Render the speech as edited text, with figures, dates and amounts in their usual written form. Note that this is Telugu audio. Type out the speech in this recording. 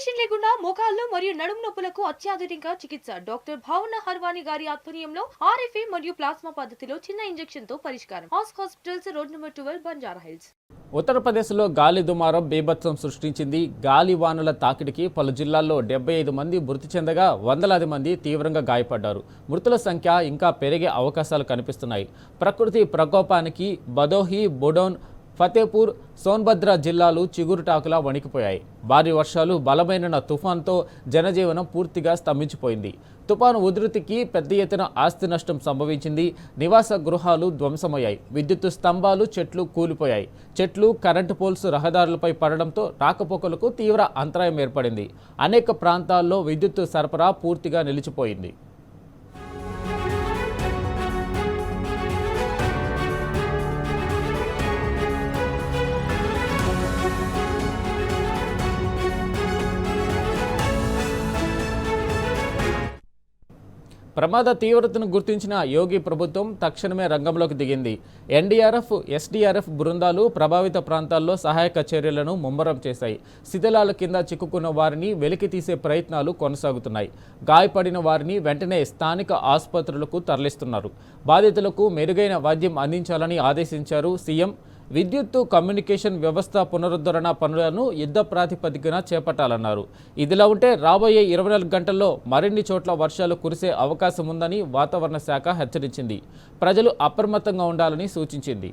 ఆపరేషన్ లేకుండా మోకాళ్ళు మరియు నడుము నొప్పులకు అత్యాధునిక చికిత్స డాక్టర్ భావన హర్వాని గారి ఆధ్వర్యంలో ఆర్ఎఫ్ఏ మరియు ప్లాస్మా పద్ధతిలో చిన్న ఇంజెక్షన్ తో పరిష్కారం. Hospitals road number 12 Banjara hills. ఉత్తరప్రదేశ్లో గాలి దుమారం బీభత్సం సృష్టించింది. గాలి వానల తాకిడికి పలు జిల్లాల్లో 75 మంది మృతి చెందగా వందలాది మంది తీవ్రంగా గాయపడ్డారు. మృతుల సంఖ్య ఇంకా పెరిగే అవకాశాలు కనిపిస్తున్నాయి. ప్రకృతి ప్రకోపానికి భదోహి, బుడౌన్, ఫతేపూర్, సోన్భద్ర జిల్లాలు చిగురుటాకులా వణికిపోయాయి. భారీ వర్షాలు, బలమైన తుఫాన్తో జనజీవనం పూర్తిగా స్తంభించిపోయింది. తుఫాను ఉధృతికి పెద్ద ఎత్తున ఆస్తి నష్టం సంభవించింది. నివాస గృహాలు ధ్వంసమయ్యాయి. విద్యుత్ స్తంభాలు, చెట్లు కూలిపోయాయి. చెట్లు, కరెంటు పోల్స్ రహదారులపై పడడంతో రాకపోకలకు తీవ్ర అంతరాయం ఏర్పడింది. అనేక ప్రాంతాల్లో విద్యుత్ సరఫరా పూర్తిగా నిలిచిపోయింది. ప్రమాద తీవ్రతను గుర్తించిన యోగి ప్రభుత్వం తక్షణమే రంగంలోకి దిగింది. ఎన్డీఆర్ఎఫ్, ఎస్డీఆర్ఎఫ్ బృందాలు ప్రభావిత ప్రాంతాల్లో సహాయక చర్యలను ముమ్మరం చేశాయి. శిథిలాల కింద చిక్కుకున్న వారిని వెలికి తీసే ప్రయత్నాలు కొనసాగుతున్నాయి. గాయపడిన వారిని వెంటనే స్థానిక ఆసుపత్రులకు తరలిస్తున్నారు. బాధితులకు మెరుగైన వైద్యం అందించాలని ఆదేశించారు సీఎం. విద్యుత్తు, కమ్యూనికేషన్ వ్యవస్థ పునరుద్ధరణ పనులను యుద్ధ ప్రాతిపదికన చేపట్టాలన్నారు. ఇదిలా ఉంటే రాబోయే 24 గంటల్లో మరిన్ని చోట్ల వర్షాలు కురిసే అవకాశం ఉందని వాతావరణ శాఖ హెచ్చరించింది. ప్రజలు అప్రమత్తంగా ఉండాలని సూచించింది.